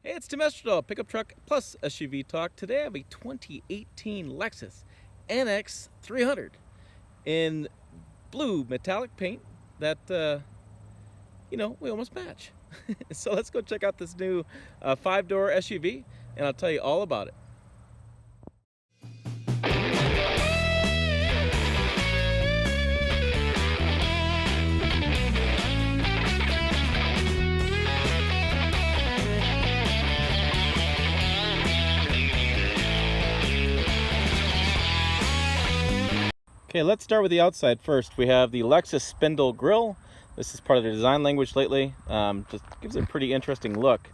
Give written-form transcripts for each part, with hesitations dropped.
Hey, it's Temestradol, pickup truck plus SUV talk. Today I have a 2018 Lexus NX 300 in blue metallic paint that, we almost match. So let's go check out this new 5-door SUV and I'll tell you all about it. Okay, let's start with the outside first. We have the Lexus spindle grille. This is part of the design language lately. Just gives it a pretty interesting look.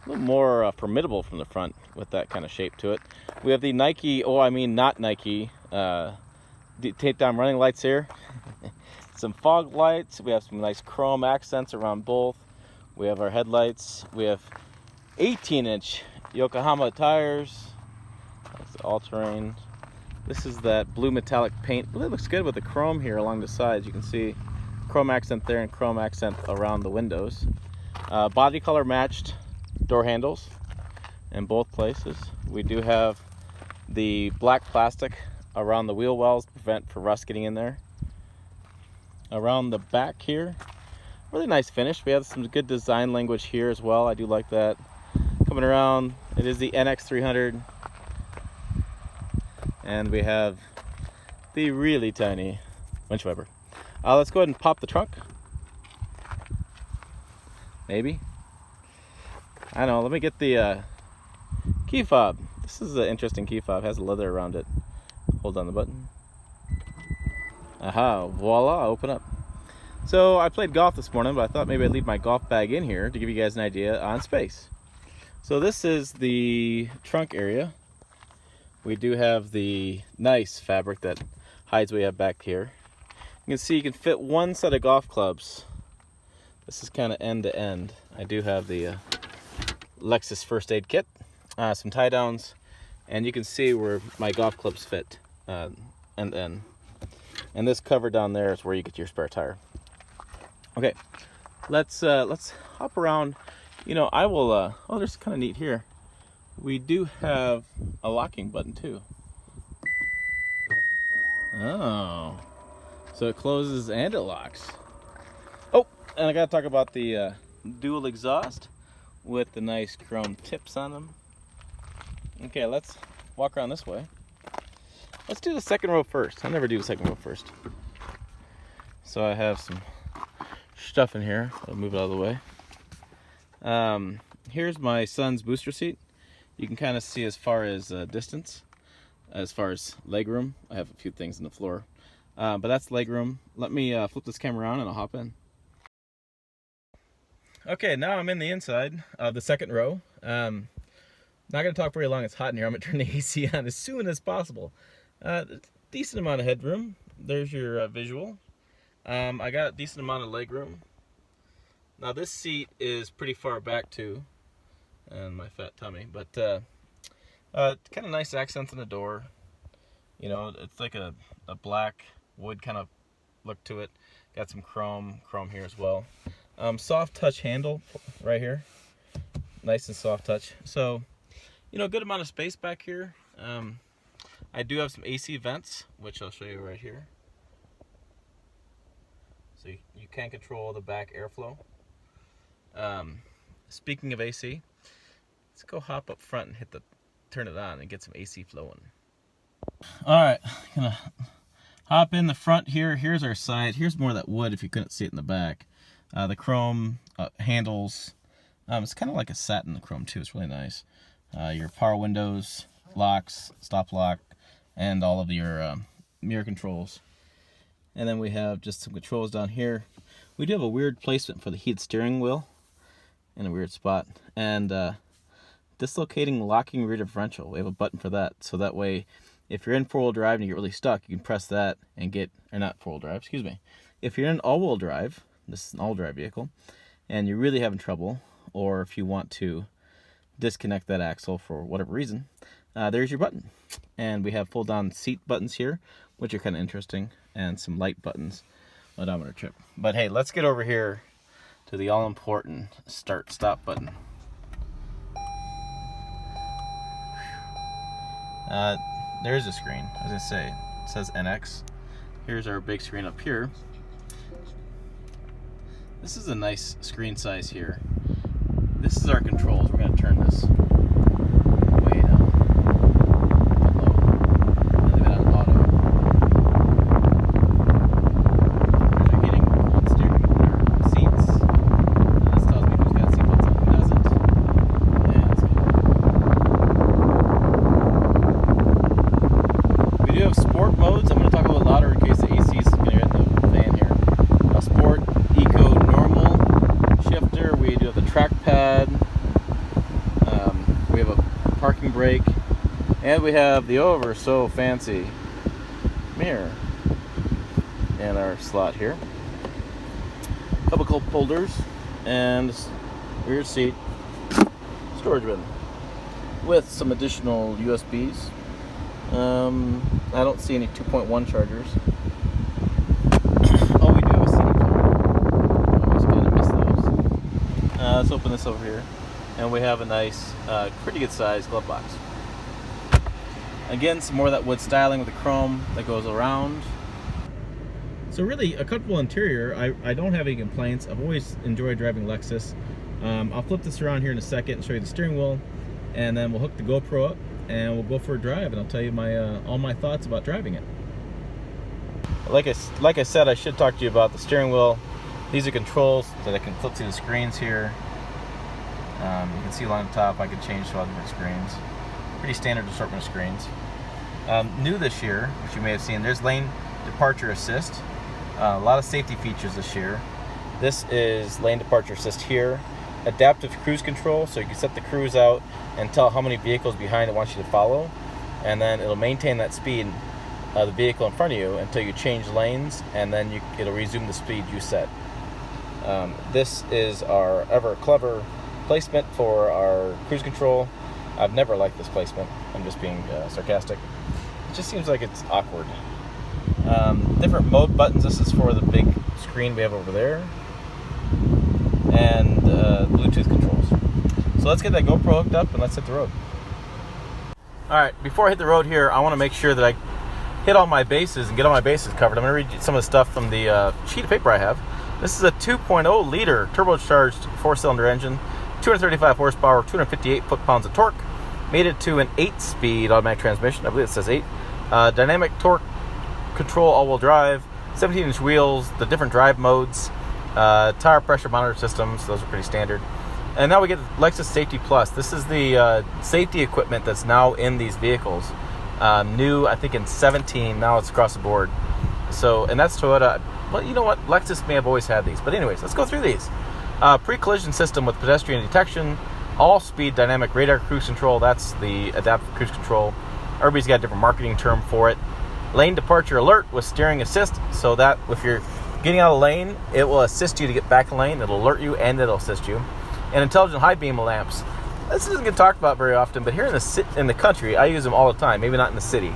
A little more formidable from the front with that kind of shape to it. We have the Nike, not Nike, tape down running lights here. Some fog lights. We have some nice chrome accents around both. We have our headlights. We have 18-inch Yokohama tires. That's the all-terrain. This is that blue metallic paint. Really looks good with the chrome here along the sides. You can see chrome accent there and chrome accent around the windows. Body color matched door handles in both places. We do have the black plastic around the wheel wells to prevent for rust getting in there. Around the back here, really nice finish. We have some good design language here as well. I do like that. Coming around, it is the NX 300. And we have the really tiny winch wiper. Let's go ahead and pop the trunk. Maybe. I don't know. Let me get the key fob. This is an interesting key fob. It has leather around it. Hold on the button. Aha, voila, open up. So I played golf this morning, but I thought maybe I'd leave my golf bag in here to give you guys an idea on space. So this is the trunk area. We do have the nice fabric that hides what we have back here. You can see you can fit one set of golf clubs. This is kind of end to end. I do have the Lexus first aid kit, some tie downs, and you can see where my golf clubs fit end to end. And this cover down there is where you get your spare tire. Okay, let's hop around. I will. There's kind of neat here. We do have a locking button too. Oh, so it closes and it locks. Oh, and I gotta talk about the dual exhaust with the nice chrome tips on them. Okay, let's walk around this way. Let's do the second row first. I never do the second row first. So I have some stuff in here. I'll move it out of the way. Here's my son's booster seat. You can kind of see as far as distance, as far as leg room. I have a few things on the floor, but that's leg room. Let me flip this camera around and I'll hop in. Okay, now I'm in the inside of the second row. Not gonna talk very long, it's hot in here. I'm gonna turn the AC on as soon as possible. Decent amount of headroom. There's your visual. I got a decent amount of leg room. Now this seat is pretty far back too, and my fat tummy, but kind of nice accents on the door. It's like a black wood kind of look to it. Got some chrome here as well. Soft touch handle right here, nice and soft touch. So good amount of space back here. I do have some AC vents, which I'll show you right here. So you can control the back airflow. Speaking of AC, let's go hop up front and turn it on and get some AC flowing. All right, gonna hop in the front here. Here's our side. Here's more of that wood if you couldn't see it in the back. The chrome handles. It's kind of like a satin chrome too. It's really nice. Your power windows, locks, stop lock, and all of your mirror controls. And then we have just some controls down here. We do have a weird placement for the heated steering wheel in a weird spot. And dislocating locking rear differential. We have a button for that. So that way, if you're in four-wheel drive and you get really stuck, you can press that and not four-wheel drive, excuse me. If you're in all-wheel drive, this is an all-wheel drive vehicle, and you're really having trouble, or if you want to disconnect that axle for whatever reason, there's your button. And we have fold-down seat buttons here, which are kind of interesting, and some light buttons, odometer trip. But hey, let's get over here to the all-important start-stop button. There's a screen. I was gonna say, it says NX. Here's our big screen up here. This is a nice screen size here. This is our controls. We're gonna turn this way down, low, and leave it on auto. There's our heating on steering or seats. This tells me who's got seatbelts on, who doesn't. And let's go. We do have sport modes. I'm gonna talk a little louder in case the AC is gonna hit the fan here. Sport, eco, normal, shifter. We do have the trackpad. We have a parking brake, and we have the so fancy mirror and our slot here. A couple cup holders and rear seat storage bin with some additional USBs. I don't see any 2.1 chargers. Oh, we do have a CD player. I always kind of miss those. Let's open this over here. And we have a nice, pretty good sized glove box. Again, some more of that wood styling with the chrome that goes around. So really, a comfortable interior. I don't have any complaints. I've always enjoyed driving Lexus. I'll flip this around here in a second and show you the steering wheel. And then we'll hook the GoPro up and we'll go for a drive, and I'll tell you all my thoughts about driving it. Like I said, I should talk to you about the steering wheel. These are controls that I can flip through the screens here. You can see along the top, I can change to all different screens. Pretty standard assortment of screens. New this year, which you may have seen, there's lane departure assist. A lot of safety features this year. This is lane departure assist here. Adaptive cruise control, so you can set the cruise out and tell how many vehicles behind it wants you to follow. And then it'll maintain that speed the vehicle in front of you until you change lanes, and then it'll resume the speed you set. This is our ever clever placement for our cruise control. I've never liked this placement. I'm just being sarcastic. It just seems like it's awkward. Different mode buttons. This is for the big screen we have over there. And Bluetooth controls. So let's get that GoPro hooked up and let's hit the road. Alright, before I hit the road here, I want to make sure that I hit all my bases and get all my bases covered. I'm going to read some of the stuff from the sheet of paper I have. This is a 2.0 liter turbocharged 4-cylinder engine, 235 horsepower, 258 foot-pounds of torque. Made it to an 8-speed automatic transmission. I believe it says 8. Dynamic torque control, all-wheel drive, 17-inch wheels, the different drive modes, tire pressure monitor systems. Those are pretty standard. And now we get Lexus Safety Plus. This is the safety equipment that's now in these vehicles. New, I think in 17. Now it's across the board. So, and that's Toyota. Well, you know what? Lexus may have always had these. But anyways, let's go through these. Pre-collision system with pedestrian detection, all-speed dynamic radar cruise control. That's the adaptive cruise control. Everybody's got a different marketing term for it. Lane departure alert with steering assist, so that if you're getting out of lane, it will assist you to get back in lane. It'll alert you and it'll assist you. And intelligent high beam lamps. This doesn't get talked about very often, but here in the country, I use them all the time. Maybe not in the city.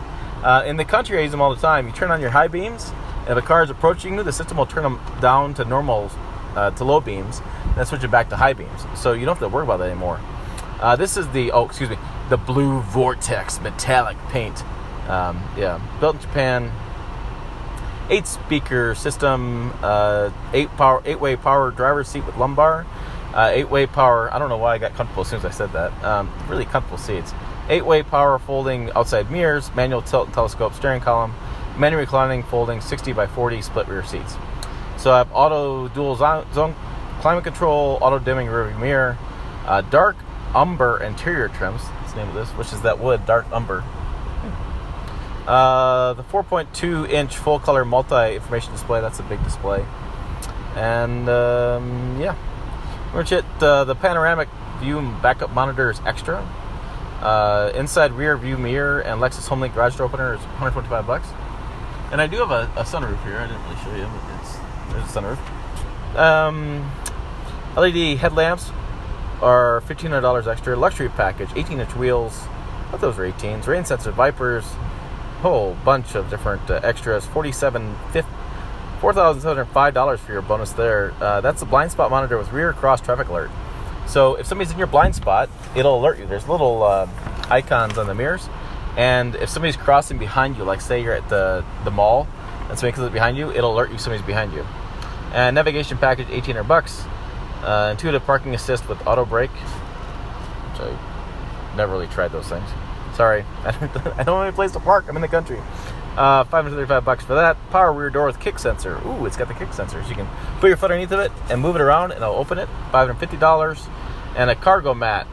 In the country, I use them all the time. You turn on your high beams, and if a car is approaching you, the system will turn them down to normal, to low beams, and then switch it back to high beams. So you don't have to worry about that anymore. This is the Blue Vortex metallic paint. Built in Japan. 8-speaker system, 8-way power driver's seat with lumbar. 8-way power, I don't know why I got comfortable as soon as I said that. Really comfortable seats. 8-way power folding outside mirrors, manual tilt and telescope steering column, manual reclining folding 60/40 split rear seats. So I have auto dual zone climate control, auto dimming rear view mirror, dark umber interior trims. That's the name of this, which is that wood, dark umber. The 4.2-inch full-color multi-information display. That's a big display. And the panoramic view and backup monitor is extra. Inside rear view mirror and Lexus HomeLink garage door opener is $125. And I do have a sunroof here. I didn't really show you, but there's a sunroof. LED headlamps are $1,500 extra. Luxury package, 18-inch wheels. I thought those were 18s. Rain sensor wipers. Whole bunch of different extras. $4,705 for your bonus there. That's a blind spot monitor with rear cross traffic alert. So if somebody's in your blind spot, it'll alert you. There's little icons on the mirrors. And if somebody's crossing behind you, like say you're at the mall and somebody comes up behind you, it'll alert you somebody's behind you. And navigation package, $1,800. Intuitive parking assist with auto brake, which I never really tried those things. Sorry, I don't have any place to park. I'm in the country. $535 for that. Power rear door with kick sensor. Ooh, it's got the kick sensor. So you can put your foot underneath of it and move it around, and it'll open it. $550. And a cargo mat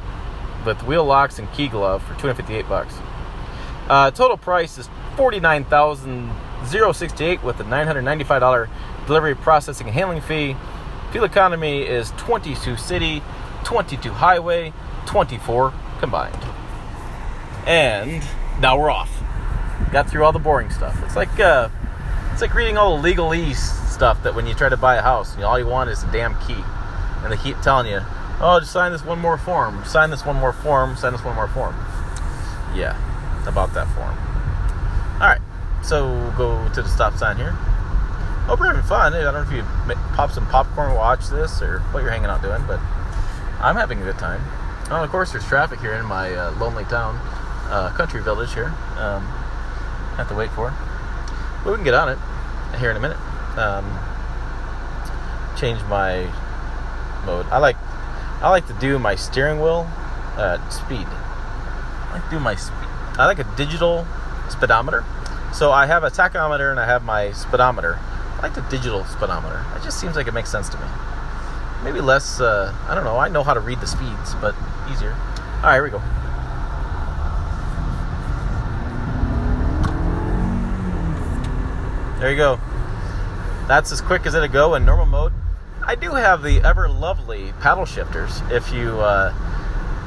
with wheel locks and key glove for $258. Total price is $49,068 with a $995 delivery, processing, and handling fee. Fuel economy is 22 city, 22 highway, 24 combined. And now we're off. Got through all the boring stuff. It's like reading all the legalese stuff that when you try to buy a house, all you want is a damn key, and they keep telling you, "Oh, just sign this one more form. Sign this one more form. Sign this one more form." Yeah, about that form. All right, so we'll go to the stop sign here. Hope you're having fun. I don't know if you pop some popcorn, watch this, or what you're hanging out doing, but I'm having a good time. Oh, of course, there's traffic here in my lonely town, country village here. Have to wait for it. But we can get on it here in a minute. Change my mode. I like to do my steering wheel speed. I like to do my speed. I like a digital speedometer. So I have a tachometer and I have my speedometer. I like the digital speedometer. It just seems like it makes sense to me. Maybe less, I don't know. I know how to read the speeds, but easier. All right, here we go. There you go. That's as quick as it'll go in normal mode. I do have the ever lovely paddle shifters if you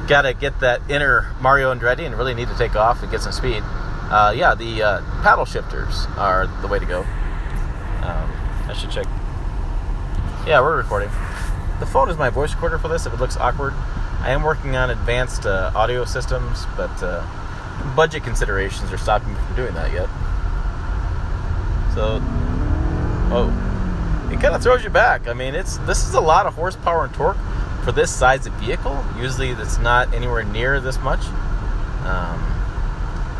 gotta get that inner Mario Andretti and really need to take off and get some speed. The paddle shifters are the way to go. I should check. Yeah, we're recording. The phone is my voice recorder for this if it looks awkward. I am working on advanced audio systems, but budget considerations are stopping me from doing that yet. So, it kind of throws you back. I mean, this is a lot of horsepower and torque for this size of vehicle. Usually, it's not anywhere near this much.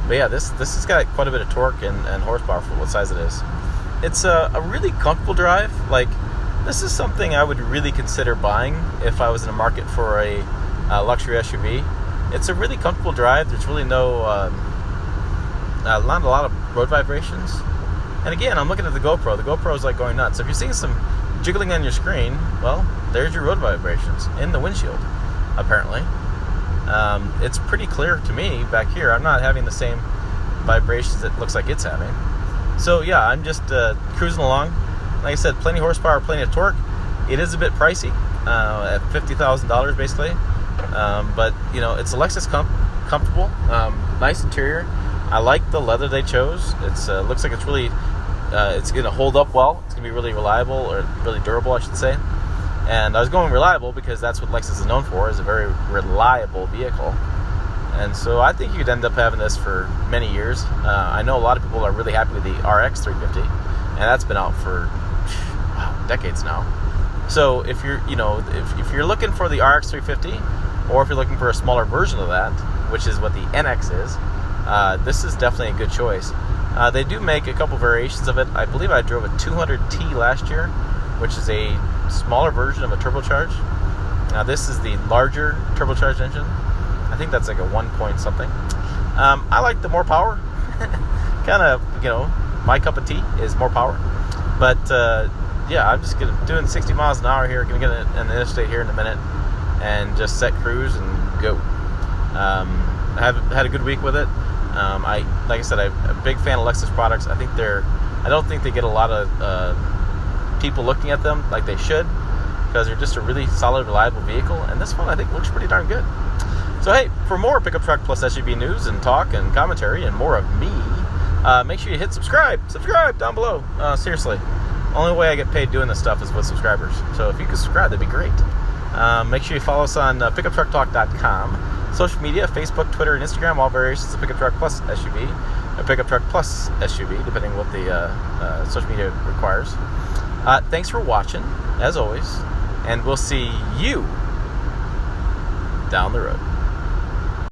But yeah, this has got quite a bit of torque and horsepower for what size it is. It's a really comfortable drive. Like, this is something I would really consider buying if I was in a market for a luxury SUV. It's a really comfortable drive. There's really not a lot of road vibrations. And again, I'm looking at the GoPro. The GoPro is like going nuts. So if you're seeing some jiggling on your screen, well, there's your road vibrations in the windshield, apparently. It's pretty clear to me back here. I'm not having the same vibrations it looks like it's having. So yeah, I'm just cruising along. Like I said, plenty of horsepower, plenty of torque. It is a bit pricey, at $50,000 basically. But it's a Lexus comfortable, nice interior. I like the leather they chose. It's looks like it's really it's going to hold up well. It's going to be really reliable, or really durable, I should say. And I was going reliable because that's what Lexus is known for, is a very reliable vehicle. And so I think you could end up having this for many years. I know a lot of people are really happy with the RX 350, and that's been out for decades now. So if you're if you're looking for the RX 350, or if you're looking for a smaller version of that, which is what the NX is, this is definitely a good choice. They do make a couple variations of it. I believe I drove a 200T last year, which is a smaller version of a turbocharged. Now this is the larger turbocharged engine. I think that's like a 1 point something. I like the more power. Kind of, my cup of tea is more power. But yeah, I'm just doing 60 miles an hour here. Gonna get an interstate here in a minute and just set cruise and go. I have had a good week with it. Like I said, I'm a big fan of Lexus products. I don't think they get a lot of people looking at them like they should, because they're just a really solid, reliable vehicle. And this one, I think, looks pretty darn good. So hey, for more Pickup Truck Plus SUV news and talk and commentary and more of me, make sure you hit subscribe. Subscribe down below. Seriously, only way I get paid doing this stuff is with subscribers. So if you could subscribe, that'd be great. Make sure you follow us on pickuptrucktalk.com. Social media, Facebook, Twitter, and Instagram, all variations of Pickup Truck Plus SUV, or Pickup Truck Plus SUV, depending on what the social media requires. Thanks for watching, as always, and we'll see you down the road.